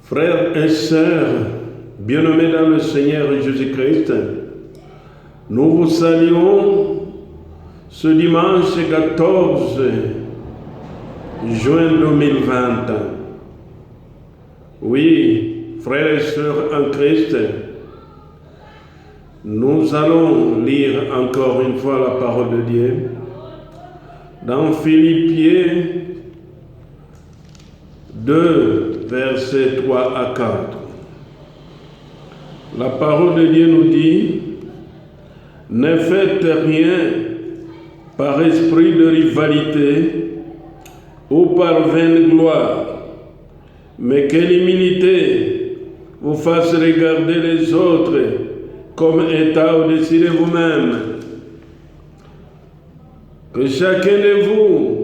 Frères et sœurs, bien-aimés dans le Seigneur Jésus-Christ, nous vous saluons ce dimanche 14 juin 2020. Oui, frères et sœurs en Christ, nous allons lire encore une fois la parole de Dieu dans Philippiens 2, versets 3 à 4. La parole de Dieu nous dit: ne faites rien par esprit de rivalité ou par vaine gloire, mais que l'humilité vous fasse regarder les autres comme étant au-dessus de vous-même. Que chacun de vous,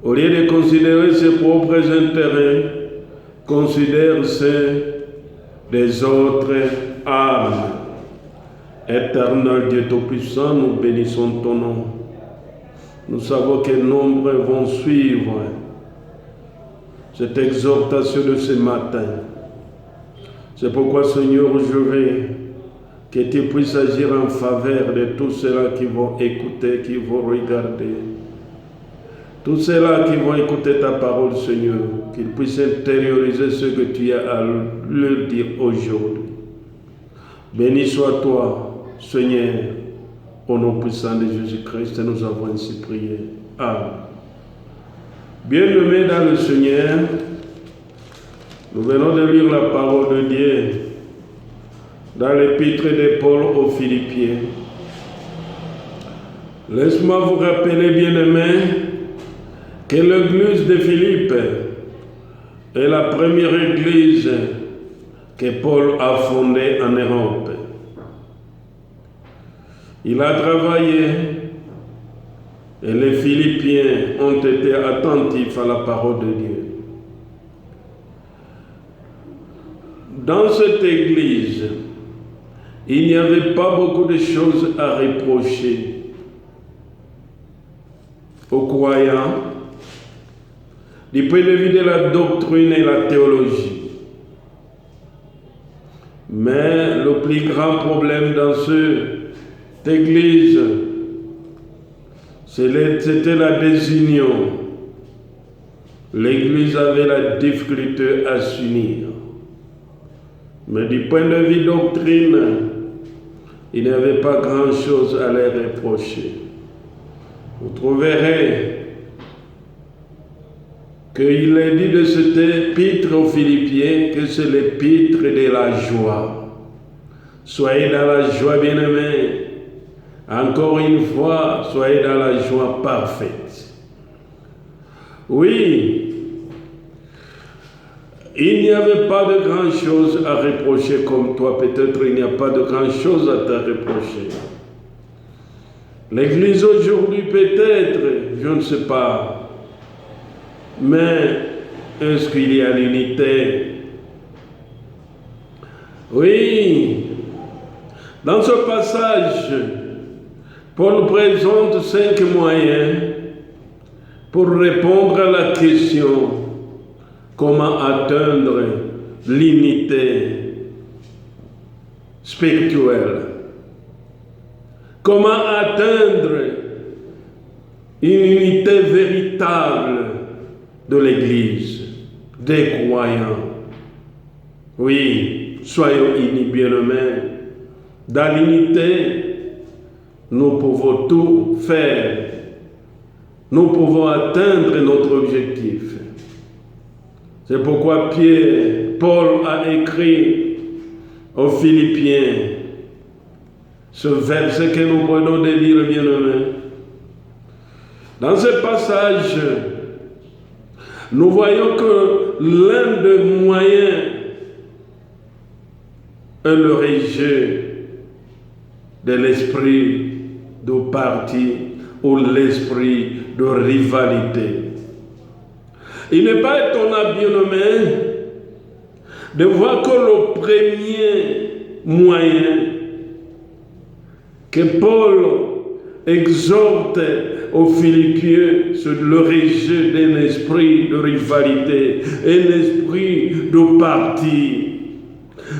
au lieu de considérer ses propres intérêts, considère ceux des autres âmes. Éternel Dieu Tout-Puissant, nous bénissons ton nom. Nous savons que nombreux vont suivre cette exhortation de ce matin. C'est pourquoi, Seigneur, je veux que tu puisses agir en faveur de tous ceux-là qui vont écouter, qui vont regarder. Tous ceux-là qui vont écouter ta parole, Seigneur, qu'ils puissent intérioriser ce que tu as à leur dire aujourd'hui. Béni sois-toi, Seigneur, au nom puissant de Jésus-Christ, nous avons ainsi prié. Amen. Bien-aimés dans le Seigneur, nous venons de lire la parole de Dieu dans l'épître de Paul aux Philippiens. Laisse-moi vous rappeler, bien-aimés, que l'église de Philippe est la première église que Paul a fondée en Europe. Il a travaillé et les Philippiens ont été attentifs à la parole de Dieu. Dans cette église, il n'y avait pas beaucoup de choses à reprocher aux croyants du point de vue de la doctrine et la théologie. Mais le plus grand problème dans cette église, c'était la désunion. L'église avait la difficulté à s'unir. Mais du point de vue doctrine, il n'y avait pas grand-chose à les reprocher. Vous trouverez qu'il est dit de cet épître aux Philippiens que c'est l'épître de la joie. Soyez dans la joie, bien-aimés. Encore une fois, soyez dans la joie parfaite. Oui, il n'y avait pas de grand chose à reprocher comme toi. Peut-être il n'y a pas de grand chose à te reprocher. L'église aujourd'hui, peut-être, je ne sais pas. Mais est-ce qu'il y a l'unité? Oui. Dans ce passage, Paul présente 5 moyens pour répondre à la question: comment atteindre l'unité spirituelle? Comment atteindre une unité véritable de l'Église, des croyants? Oui, soyons unis, bien-aimés. Dans l'unité, nous pouvons tout faire. Nous pouvons atteindre notre objectif. C'est pourquoi Paul a écrit aux Philippiens ce verset que nous venons de lire, bien-aimés. Dans ce passage, nous voyons que l'un des moyens est le rejet de l'esprit de parti ou l'esprit de rivalité. Il n'est pas étonnant, bien-aimé, de voir que le premier moyen que Paul exhorte aux Philippiens sur le rejet d'un esprit de rivalité, un esprit de parti.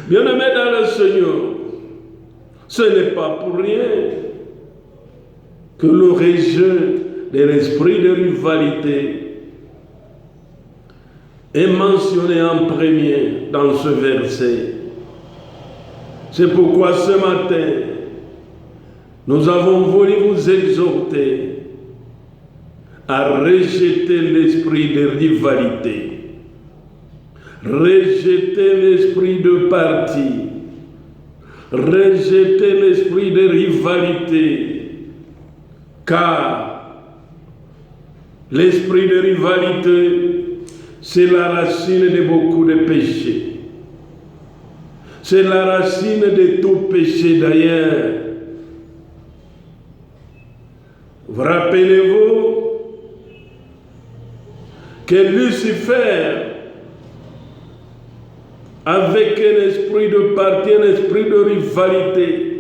Bien-aimés dans le Seigneur, ce n'est pas pour rien que le rejet de l'esprit de rivalité est mentionné en premier dans ce verset. C'est pourquoi ce matin, nous avons voulu vous exhorter à rejeter l'esprit de rivalité, rejeter l'esprit de parti, rejeter l'esprit de rivalité, car l'esprit de rivalité, c'est la racine de beaucoup de péchés. C'est la racine de tout péché d'ailleurs. Vous rappelez-vous que Lucifer, avec un esprit de parti, un esprit de rivalité,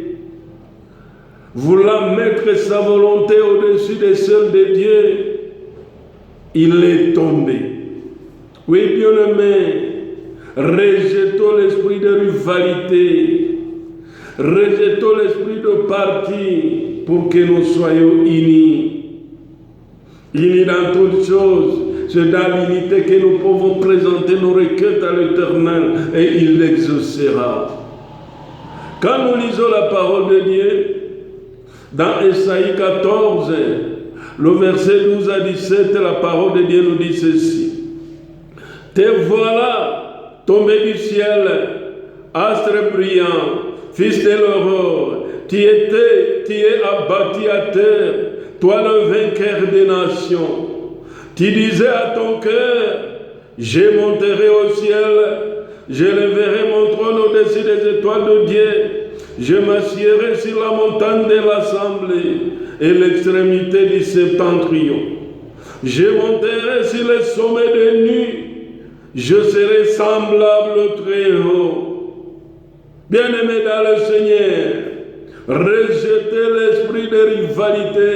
voulant mettre sa volonté au-dessus de celle de Dieu, il est tombé. Oui, bien-aimés, rejetons l'esprit de rivalité, rejetons l'esprit de parti pour que nous soyons unis. Unis dans toutes choses. C'est dans l'unité que nous pouvons présenter nos requêtes à l'Éternel et il l'exaucera. Quand nous lisons la parole de Dieu, dans Ésaïe 14, le verset 12 à 17, la parole de Dieu nous dit ceci. Te voilà tombé du ciel, astre brillant, fils de l'aurore, tu es abattu à terre, toi le vainqueur des nations. Tu disais à ton cœur, je monterai au ciel, je leverai mon trône au-dessus des étoiles de Dieu, je m'assierai sur la montagne de l'assemblée et l'extrémité du septentrion. Je monterai sur les sommets des nues, je serai semblable au Très-Haut. Bien-aimés dans le Seigneur, rejetez l'esprit de rivalité,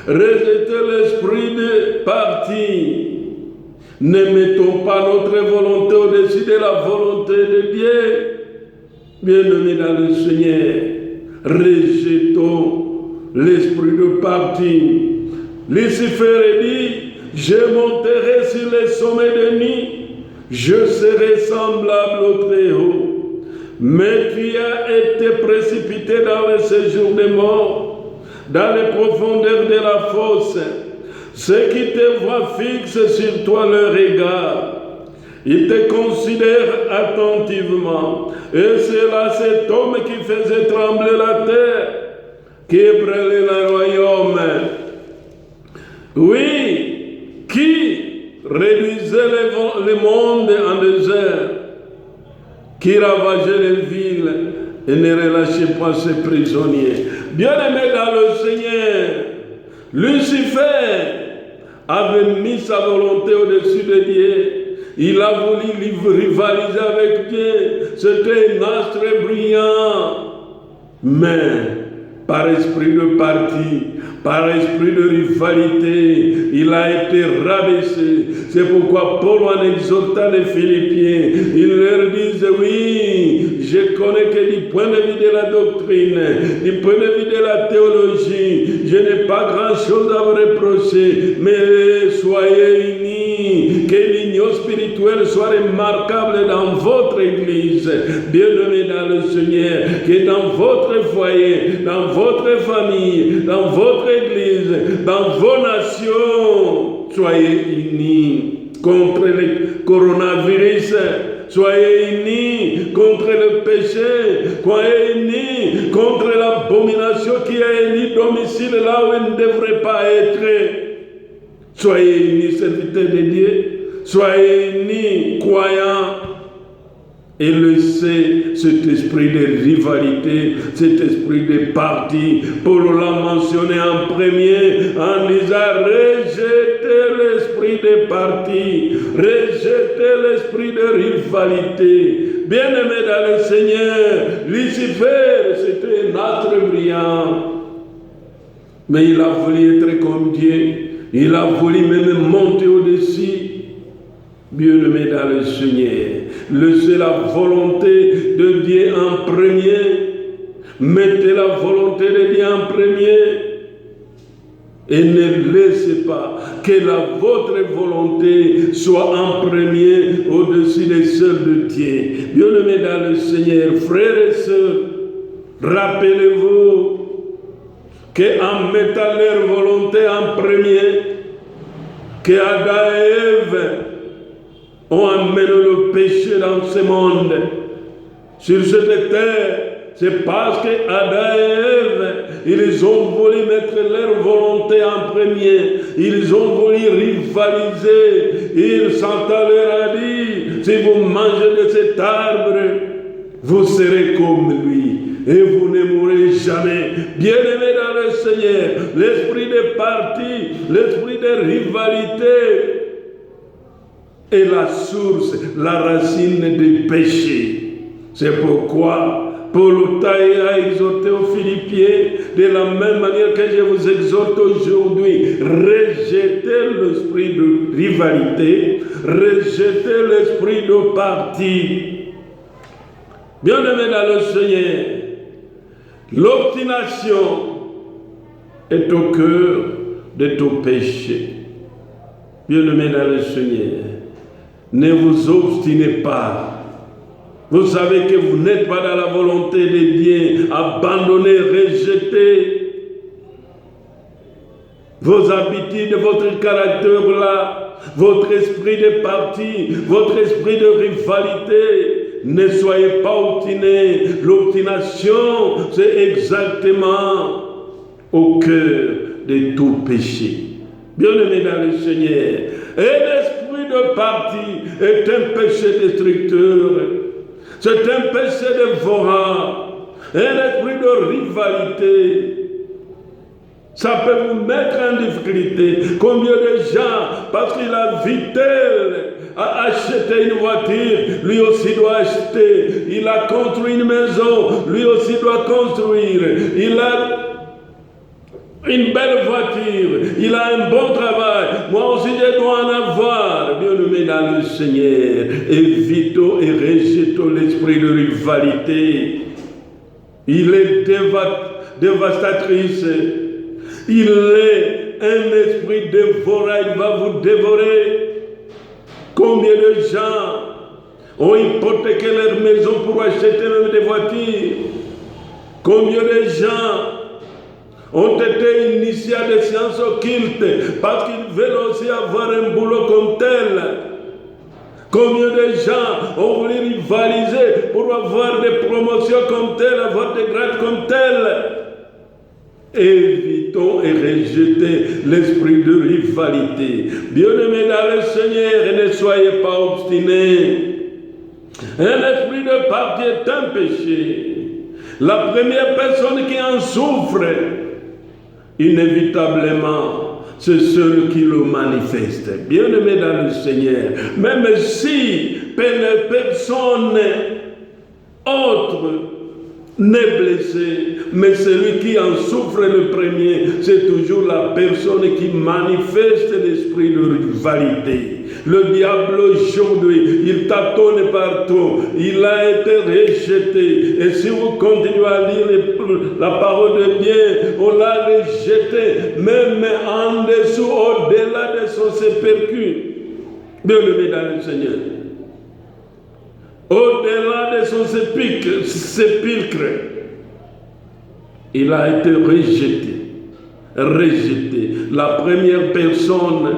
rejetez l'esprit de parti. Ne mettons pas notre volonté au-dessus de la volonté de Dieu. Bien-aimés dans le Seigneur, rejetons l'esprit de parti. Lucifer dit, je monterai sur les sommets de nuit, je serai semblable au Très-Haut. Mais tu as été précipité dans le séjour des morts, dans les profondeurs de la fosse. Ceux qui te voient fixent sur toi le regard. Ils te considèrent attentivement. Et c'est là cet homme qui faisait trembler la terre, qui ébranlait le royaume. Oui, qui réduisait le monde en désert, qui ravageait les villes et ne relâchait pas ses prisonniers. Bien-aimé dans le Seigneur, Lucifer avait mis sa volonté au-dessus de Dieu. Il a voulu rivaliser avec Dieu. C'était un astre brillant. Mais par esprit de parti, par esprit de rivalité, il a été rabaissé. C'est pourquoi Paul, en exhortant les Philippiens, il leur disait, oui, je connais que du point de vue de la doctrine, du point de vue de la théologie, je n'ai pas grand-chose à vous reprocher, mais soyez unis, que l'union spirituelle soit remarquable dans votre église, bien-aimés dans le Seigneur, que dans votre foyer, dans votre famille, dans votre église, dans vos nations, soyez unis contre le coronavirus, soyez unis contre le péché, soyez unis contre l'abomination qui a élu domicile là où il ne devrait pas être. Soyez unis, serviteurs de Dieu, soyez unis, croyants, et laissez cet esprit de rivalité, cet esprit de parti, Paul l'a mentionné en premier, en disant rejetez l'esprit de parti, rejetez l'esprit de rivalité. Bien-aimé dans le Seigneur, Lucifer, c'était un astre brillant. Mais il a voulu être comme Dieu. Il a voulu même monter au-dessus. Bien-aimé dans le Seigneur, laissez la volonté de Dieu en premier. Mettez la volonté de Dieu en premier. Et ne laissez pas que votre volonté soit en premier au-dessus des celles de Dieu. Bien-aimé dans le Seigneur, frères et sœurs, rappelez-vous qu'en mettant leur volonté en premier, que Adam et Ève ont amené le péché dans ce monde, sur cette terre. C'est parce que Adam et Ève, ils ont voulu mettre leur volonté en premier. Ils ont voulu rivaliser. Satan leur a dit, si vous mangez de cet arbre, vous serez comme lui. Et vous ne mourrez jamais. Bien-aimés dans le Seigneur, l'esprit de parti, l'esprit de rivalité est la source, la racine du péché. C'est pourquoi Paul a exhorté aux Philippiens, de la même manière que je vous exhorte aujourd'hui, rejetez l'esprit de rivalité, rejetez l'esprit de parti. Bien-aimés dans le Seigneur, l'obstination est au cœur de tout péché. Bien-aimés dans le Seigneur, ne vous obstinez pas. Vous savez que vous n'êtes pas dans la volonté de Dieu. Abandonnez, rejetez vos habitudes, votre caractère là, votre esprit de parti, votre esprit de rivalité. Ne soyez pas obstinés. L'obstination, c'est exactement au cœur de tout péché. Bien-aimés dans le Seigneur, et l'esprit de parti est un péché destructeur. C'est un péché dévorant, un esprit de rivalité. Ça peut vous mettre en difficulté. Combien de gens, parce qu'il a vu tel, a acheté une voiture, lui aussi doit acheter. Il a construit une maison, lui aussi doit construire. Il a une belle voiture, il a un bon travail, moi aussi je dois en avoir. Bien-aimés dans le Seigneur, évitons et rejetons l'esprit de rivalité. Il est dévastatrice. Il est un esprit dévorant, il va vous dévorer. Combien de gens ont hypothéqué leur maison pour acheter même des voitures? Combien de gens ont été initiés à des sciences occultes parce qu'ils veulent aussi avoir un boulot comme tel. Combien de gens ont voulu rivaliser pour avoir des promotions comme tel, avoir des grades comme tel. Évitons et rejetons l'esprit de rivalité. Bien-aimés dans le Seigneur, et ne soyez pas obstinés. Un esprit de parti est un péché. La première personne qui en souffre, inévitablement, c'est celui qui le manifeste. Bien-aimé dans le Seigneur, même si personne autre n'est blessé, mais celui qui en souffre le premier, c'est toujours la personne qui manifeste l'esprit de rivalité. Le diable aujourd'hui, il tâtonne partout, il a été rejeté. Et si vous continuez à lire la parole de Dieu, on l'a rejeté, même en dessous, au-delà de son sépulcre. Bien-aimé dans le Seigneur. Au-delà de son sépulcre, il a été rejeté. La première personne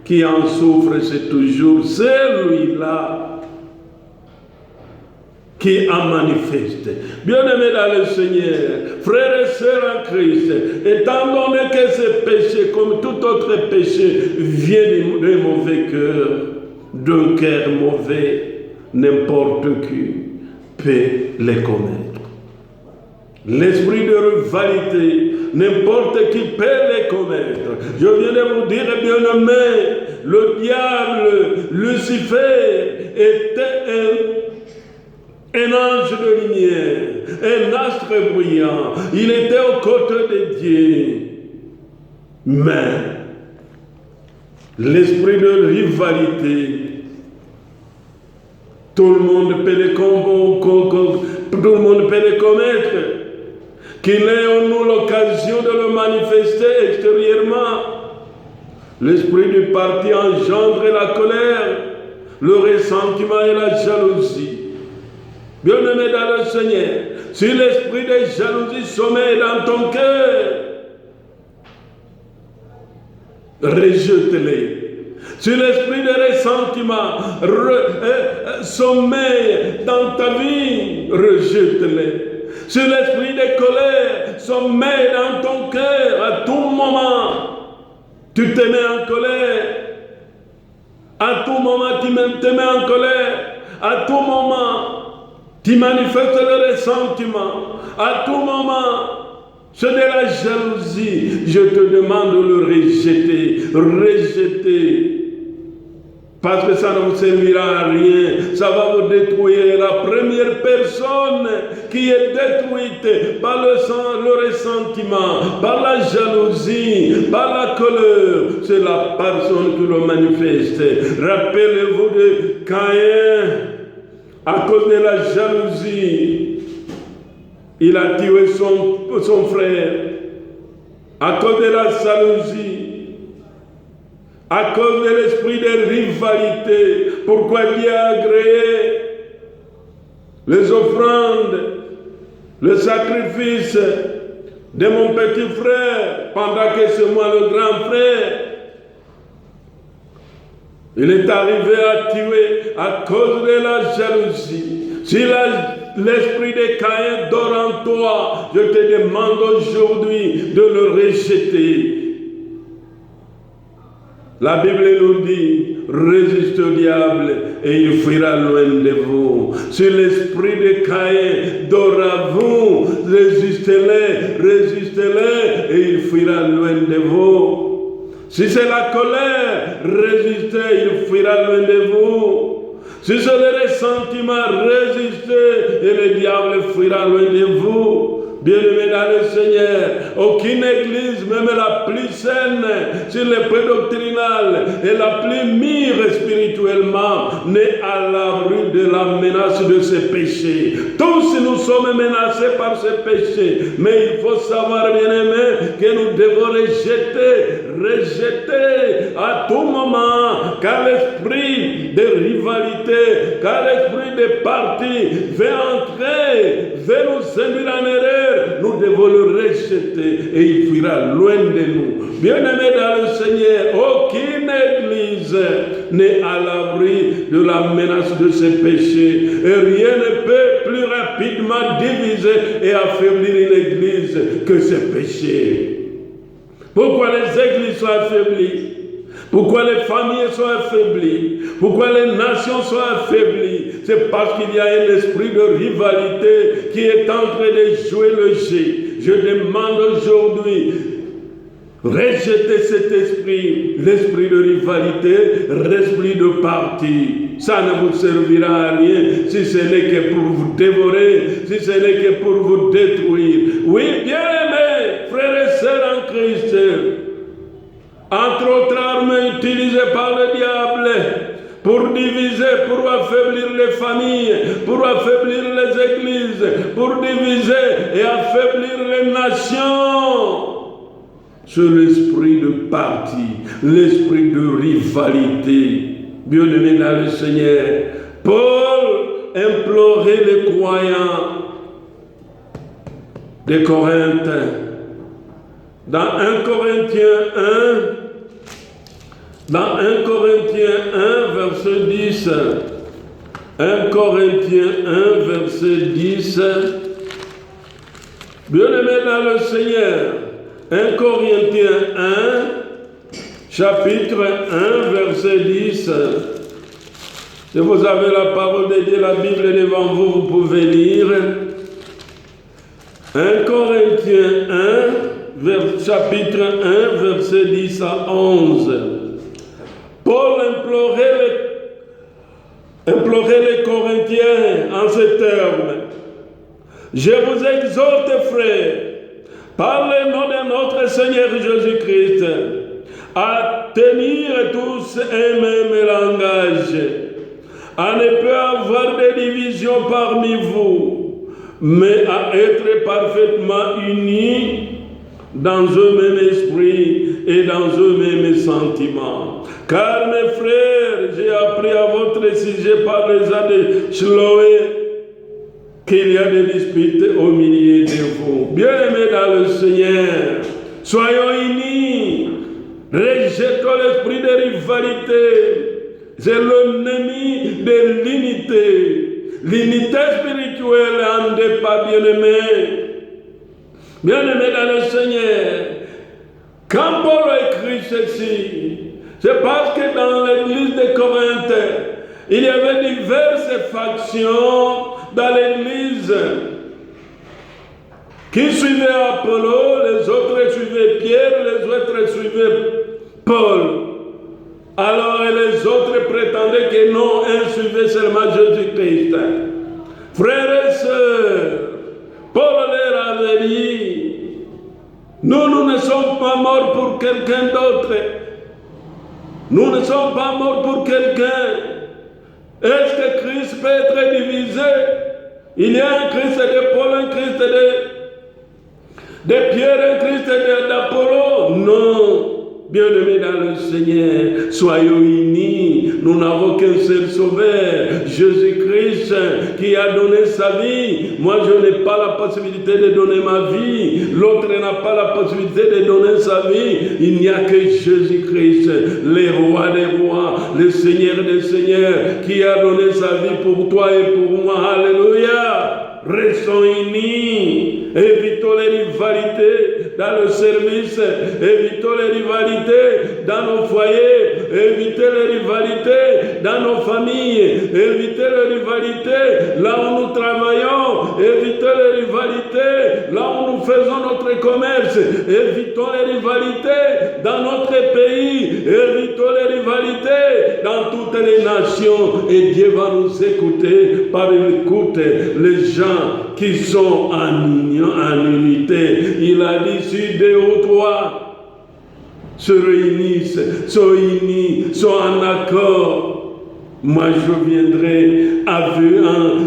qui en souffre, c'est toujours celui-là qui en manifeste. Bien-aimé dans le Seigneur, frères et sœurs en Christ, étant donné que ce péché, comme tout autre péché, vient d'un mauvais cœur, d'un cœur mauvais, n'importe qui peut les commettre. L'esprit de rivalité, n'importe qui peut les commettre. Je viens de vous dire, bien-aimé, le diable, Lucifer, était un ange de lumière, un astre brillant. Il était aux côtés de Dieu. Mais l'esprit de rivalité, tout le monde peut les commettre. Qu'il ait en nous l'occasion de le manifester extérieurement. L'esprit du parti engendre la colère, le ressentiment et la jalousie. Bien-aimé dans le Seigneur, si l'esprit de jalousie sommeille dans ton cœur, rejette-les. Si l'esprit de ressentiment sommeille dans ta vie, rejette-les. Si l'esprit de colère sommeille dans ton cœur, à tout moment, tu te mets en colère. À tout moment, tu te mets en colère. À tout moment, tu manifestes le ressentiment. À tout moment, c'est de la jalousie. Je te demande de le rejeter. Rejeter. Parce que ça ne vous servira à rien. Ça va vous détruire. La première personne qui est détruite par le ressentiment, par la jalousie, par la colère, c'est la personne qui le manifeste. Rappelez-vous de Caïn. À cause de la jalousie, il a tué son frère. À cause de la jalousie, à cause de l'esprit de rivalité, pourquoi Dieu a agréé les offrandes, le sacrifice de mon petit frère, pendant que c'est moi le grand frère. Il est arrivé à tuer à cause de la jalousie. Si l'esprit de Caïn dort en toi, je te demande aujourd'hui de le rejeter. La Bible nous dit, résiste au diable et il fuira loin de vous. Si l'esprit de Caïn dort à vous, résistez-le et il fuira loin de vous. Si c'est la colère, résistez, il fuira loin de vous. Si c'est le ressentiment, résistez et le diable fuira loin de vous. Bien-aimés dans le Seigneur, aucune église, même la plus saine, sur le plan doctrinal et la plus mûre spirituellement, n'est à l'abri de la menace de ces péchés. Tous nous sommes menacés par ces péchés, mais il faut savoir, bien-aimés, que nous devons rejeter à tout moment, car l'esprit de rivalité, car l'esprit de parti veut entrer, veut nous induire en erreur. Nous devons le rejeter et il fuira loin de nous. Bien-aimés dans le Seigneur, aucune église n'est à l'abri de la menace de ces péchés. Et rien ne peut plus rapidement diviser et affaiblir une église que ces péchés. Pourquoi les églises sont affaiblies? Pourquoi les familles sont affaiblies? Pourquoi les nations sont affaiblies? C'est parce qu'il y a un esprit de rivalité qui est en train de jouer le jeu. Je demande aujourd'hui, rejetez cet esprit, l'esprit de rivalité, l'esprit de parti. Ça ne vous servira à rien si ce n'est que pour vous dévorer, si ce n'est que pour vous détruire. Oui, bien aimés, frères et sœurs en Christ, entre autres armes utilisées par le diable pour diviser, pour affaiblir les familles, pour affaiblir les églises, pour diviser et affaiblir les nations. C'est l'esprit de parti, l'esprit de rivalité. Bien-aimés dans le Seigneur, Paul implorait les croyants de Corinthe. Dans 1 Corinthiens 1, verset 10, 1 Corinthiens 1, verset 10, bien-aimés dans le Seigneur, 1 Corinthiens 1, chapitre 1, verset 10, si vous avez la parole de Dieu, la Bible devant vous, vous pouvez lire. 1 Corinthiens 1, chapitre 1, verset 10 à 11. Paul implorait les Corinthiens en ces termes. Je vous exhorte, frères, par le nom de notre Seigneur Jésus-Christ, à tenir tous un même langage, à ne pas avoir de divisions parmi vous, mais à être parfaitement unis dans un même esprit et dans un même sentiment. Car mes frères, j'ai appris à votre sujet par les années Chloé qu'il y a des disputes au milieu de vous. Bien-aimés dans le Seigneur, soyons unis, rejetons l'esprit de rivalité. C'est l'ennemi de l'unité. L'unité spirituelle en n'est pas bien-aimés. Bien-aimés dans le Seigneur, quand Paul a écrit ceci, c'est parce que dans l'église de Corinthe, il y avait diverses factions dans l'église qui suivaient Apollo, les autres suivaient Pierre, les autres suivaient Paul. Alors les autres prétendaient que non, un suivait seulement Jésus-Christ. Frères et sœurs, Paul leur avait dit, nous ne sommes pas morts pour quelqu'un d'autre. Nous ne sommes pas morts pour quelqu'un. Est-ce que Christ peut être divisé? Il y a un Christ de Paul, un Christ de Pierre, un Christ d'Apollo? Non. Bien-aimés dans le Seigneur, soyons unis. Nous n'avons qu'un seul sauveur, Jésus-Christ, qui a donné sa vie. Moi, je n'ai pas la possibilité de donner ma vie. L'autre n'a pas la possibilité de donner sa vie. Il n'y a que Jésus-Christ, le roi des rois, le Seigneur des seigneurs, qui a donné sa vie pour toi et pour moi. Alléluia. Restons unis, évitons les rivalités dans le service, évitons les rivalités dans nos foyers, évitez les rivalités dans nos familles, évitez les rivalités là où nous travaillons, évitez les rivalités là où nous faisons notre commerce, évitons les rivalités dans notre pays, évitons les rivalités dans toutes les nations, et Dieu va nous écouter par l'écoute les gens qui sont en union, en unité. Il a dit, si 2 ou 3 se réunissent, sont unis, sont en accord, moi je viendrai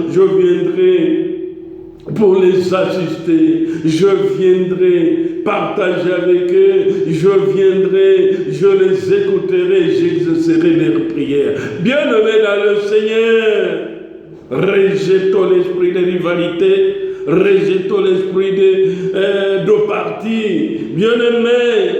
je viendrai pour les assister, je viendrai partager avec eux, je viendrai, je les écouterai, j'exaucerai leurs prières. Bien-aimés dans le Seigneur, rejetons l'esprit de rivalité, rejetons l'esprit de parti. Bien-aimés,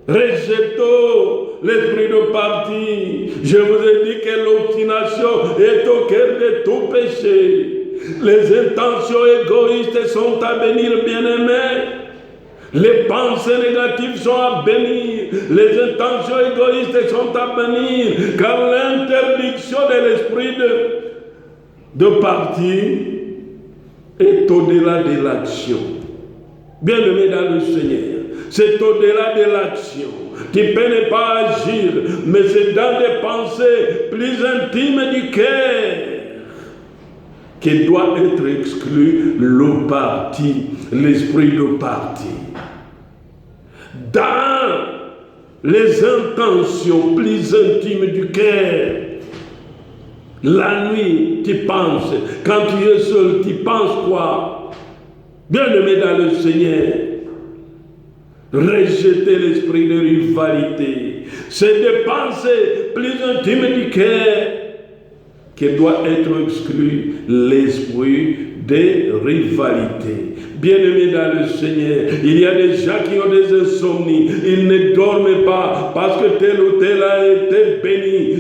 rejetons l'esprit de parti. Je vous ai dit que l'obstination est au cœur de tout péché. Les intentions égoïstes sont à bénir, bien-aimés. Les pensées négatives sont à bénir. Les intentions égoïstes sont à bénir. Car l'interdiction de l'esprit de parti est au-delà de l'action. Bien-aimé dans le Seigneur, c'est au-delà de l'action. Tu peux ne pas agir, mais c'est dans des pensées plus intimes du cœur qui doit être exclu le parti, l'esprit de parti. Dans les intentions plus intimes du cœur, la nuit, tu penses. Quand tu es seul, tu penses quoi? Bien-aimé dans le Seigneur, rejeter l'esprit de rivalité. C'est des pensées plus intimes du cœur qui doit être exclu l'esprit de rivalité. Bien-aimés dans le Seigneur, il y a des gens qui ont des insomnies, ils ne dorment pas parce que tel ou tel a été béni,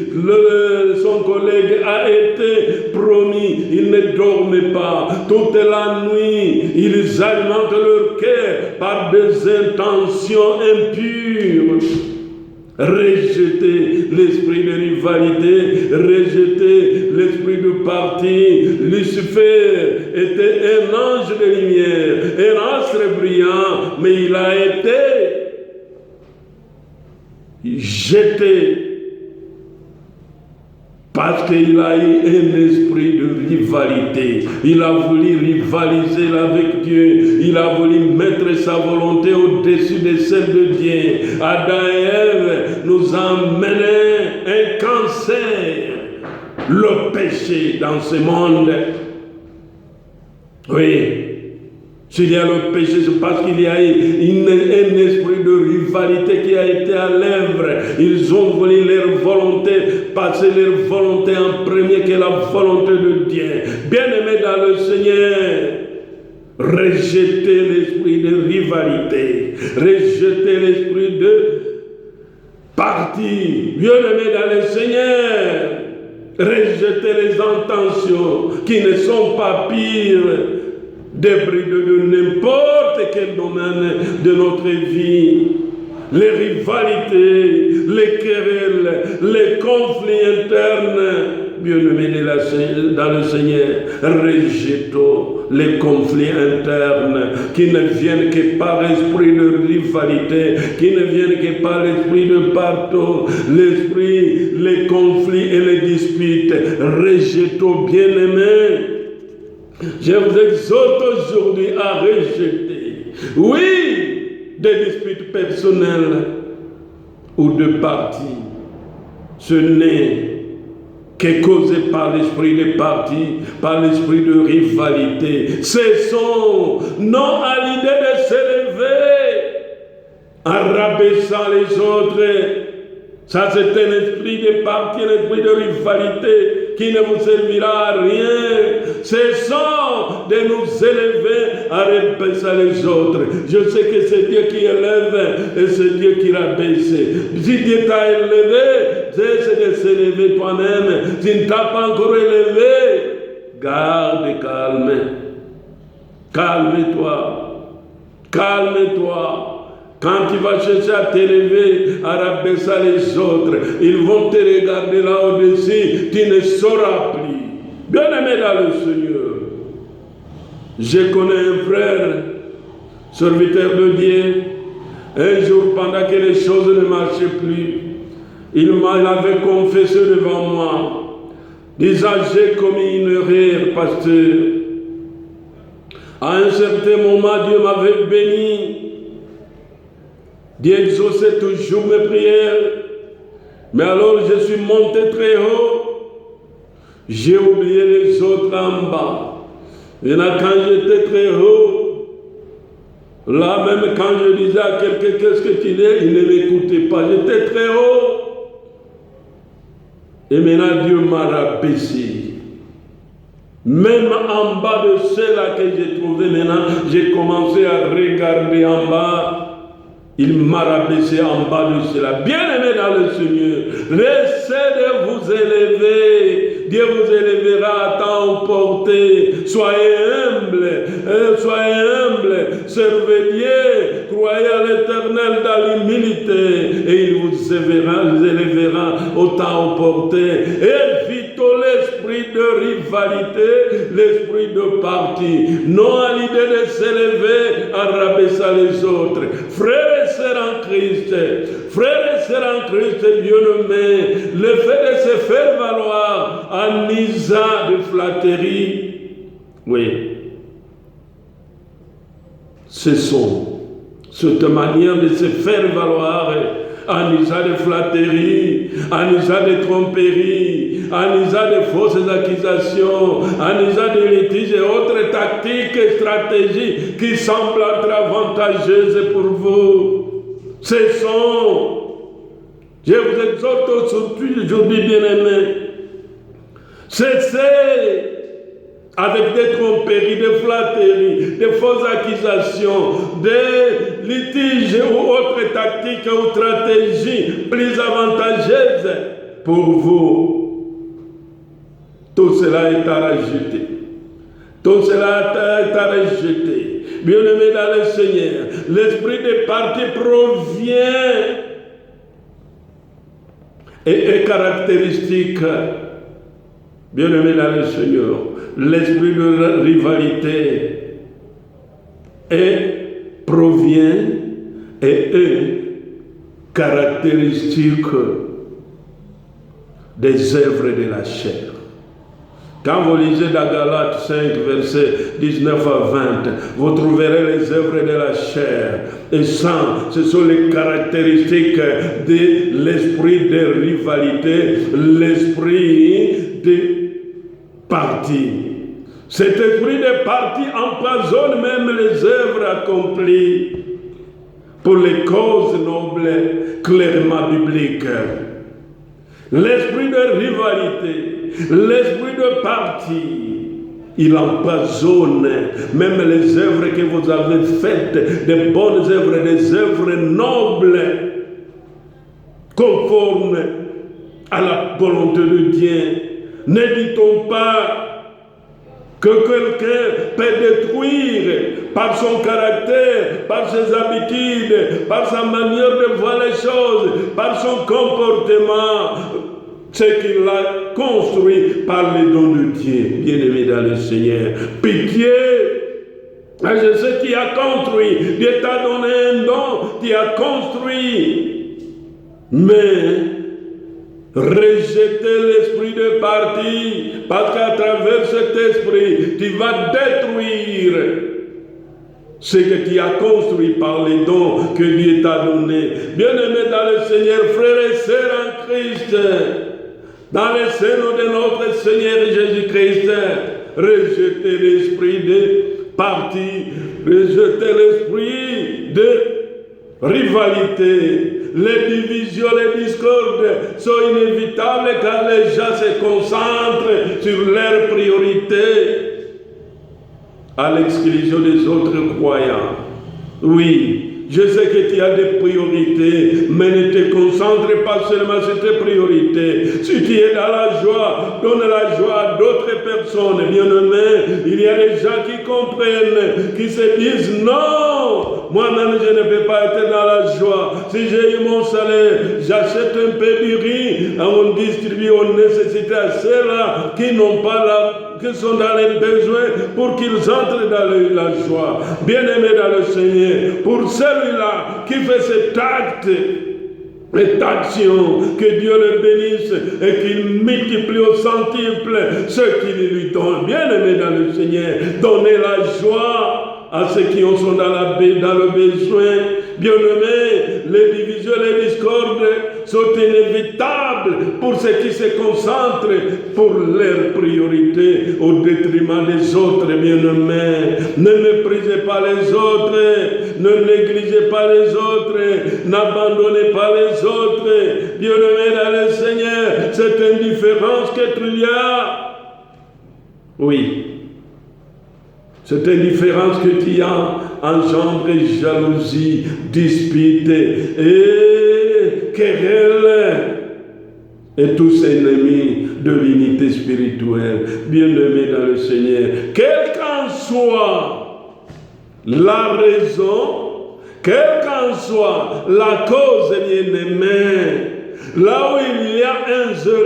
son collègue a été promis, ils ne dorment pas. Toute la nuit, ils alimentent leur cœur par des intentions impures. Rejeter l'esprit de rivalité, rejeter l'esprit de parti. Lucifer était un ange de lumière, un astre brillant, mais il a été jeté parce qu'il a eu un esprit de rivalité. rivalité. Il a voulu rivaliser avec Dieu. Il a voulu mettre sa volonté au-dessus de celle de Dieu. Adam et Ève nous ont mené un cancer, le péché dans ce monde. Oui. S'il y a le péché, c'est parce qu'il y a un esprit de rivalité qui a été à l'œuvre. Ils ont voulu leur volonté, passer leur volonté en premier que la volonté de Dieu. Bien-aimés dans le Seigneur, rejetez l'esprit de rivalité, rejetez l'esprit de parti. Bien-aimés dans le Seigneur, rejetez les intentions qui ne sont pas pires débris de n'importe quel domaine de notre vie. Les rivalités, les querelles, les conflits internes. Bien-aimés dans le Seigneur, rejetons les conflits internes qui ne viennent que par l'esprit de rivalité, qui ne viennent que par l'esprit de partout, l'esprit, les conflits et les disputes. Rejetons, bien-aimés. Je vous exhorte aujourd'hui à rejeter, oui, des disputes personnelles ou de parti. Ce n'est que causé par l'esprit de parti, par l'esprit de rivalité. Cessons, non à l'idée de s'élever en rabaissant les autres. Ça, c'est un esprit de parti, un esprit de rivalité qui ne vous servira à rien. Cessons de nous élever à rabaisser les autres. Je sais que c'est Dieu qui élève et c'est Dieu qui rabaisse. Si Dieu t'a élevé, cesse de s'élever toi-même. Si ne t'a pas encore élevé, garde calme. Calme-toi. Calme-toi. Quand tu vas chercher à t'élever, à rabaisser les autres, ils vont te regarder là au-dessus, tu ne sauras plus. Bien-aimé dans le Seigneur, je connais un frère, serviteur de Dieu, un jour pendant que les choses ne marchaient plus, il avait confessé devant moi, disant j'ai commis une erreur, pasteur. À un certain moment, Dieu m'avait béni. Dieu exauçait toujours mes prières. Mais alors je suis monté très haut. J'ai oublié les autres en bas. Et là, quand j'étais très haut, là même quand je disais à quelqu'un qu'est-ce que tu dis, il ne m'écoutait pas. J'étais très haut. Et maintenant Dieu m'a rabaissé. Même en bas de ceux-là que j'ai trouvé maintenant, j'ai commencé à regarder en bas. Il m'a rabaissé en bas de cela. Bien-aimé dans le Seigneur, laissez de vous élever. Dieu vous élèvera à temps porté. Soyez humble, servez Dieu, croyez à l'Éternel dans l'humilité, et il vous élèvera au temps opportun. Évitons l'esprit de rivalité, l'esprit de parti, non à l'idée de s'élever à rabaisser les autres. Frères et sœurs en Christ, bien-aimés, le fait de se faire valoir en usant de flatterie, oui, cessons cette manière de se faire valoir en usant de flatterie, en usant de tromperie, en usant de fausses accusations, en usant de litiges et autres tactiques et stratégies qui semblent être avantageuses pour vous. Cessons. Je vous exhorte aujourd'hui, bien-aimés, cessez avec des tromperies, des flatteries, des fausses accusations, des litiges ou autres tactiques ou stratégies plus avantageuses pour vous. Tout cela est à rejeter. Tout cela est à rejeter. Bien-aimés dans le Seigneur, l'esprit de parti provient et est caractéristique. Bien-aimés dans le Seigneur, l'esprit de rivalité provient et est caractéristique des œuvres de la chair. Quand vous lisez dans Galates 5, versets 19 à 20, vous trouverez les œuvres de la chair et sang. Ce sont les caractéristiques de l'esprit de rivalité, l'esprit de parti. Cet esprit de parti empoisonne même les œuvres accomplies pour les causes nobles, clairement bibliques. L'esprit de rivalité, l'esprit de parti, il empoisonne même les œuvres que vous avez faites, des bonnes œuvres, des œuvres nobles, conformes à la volonté de Dieu. Ne dit-on pas que quelqu'un peut détruire par son caractère, par ses habitudes, par sa manière de voir les choses, par son comportement, ce qu'il a construit par les dons de Dieu. Bien-aimé dans le Seigneur, pitié. Je sais qui a construit. Dieu t'a donné un don, tu as construit. Mais rejeter l'esprit de parti, parce qu'à travers cet esprit, tu vas détruire ce que tu as construit par les dons que Dieu t'a donnés. Bien-aimés dans le Seigneur, frères et sœurs en Christ, dans le sein de notre Seigneur Jésus-Christ, rejetez l'esprit de parti, rejetez l'esprit de rivalité. Les divisions, les discordes sont inévitables car les gens se concentrent sur leurs priorités à l'exclusion des autres croyants. Oui, je sais que tu as des priorités, mais ne te concentre pas seulement sur tes priorités. Si tu es dans la joie, donne la joie à d'autres personnes. Bien-aimés, il y a des gens qui comprennent, qui se disent non, moi-même je ne peux pas être dans la joie. Si j'ai eu mon salaire, j'achète un peu de riz, on distribue aux nécessités à ceux-là qui n'ont pas qui sont dans les besoins pour qu'ils entrent dans la joie. Bien-aimés dans le Seigneur, pour celui-là qui fait cet acte, cette action, que Dieu le bénisse et qu'il multiplie au centuple ce qu'il lui donne. Bien-aimés dans le Seigneur, donnez la joie à ceux qui sont dans le besoin. Bien-aimés, les divisions, les discordes sont inévitables pour ceux qui se concentrent pour leurs priorités au détriment des autres. Bien-aimés, ne méprisez pas les autres, ne négligez pas les autres, n'abandonnez pas les autres. Bien-aimés dans le Seigneur, cette indifférence qu'il y a, oui, cette indifférence que tu as engendre jalousie, dispute et querelle et tous ennemis de l'unité spirituelle. Bien-aimés dans le Seigneur, quelle qu'en soit la raison, quelle qu'en soit la cause, bien-aimés, là où il y a un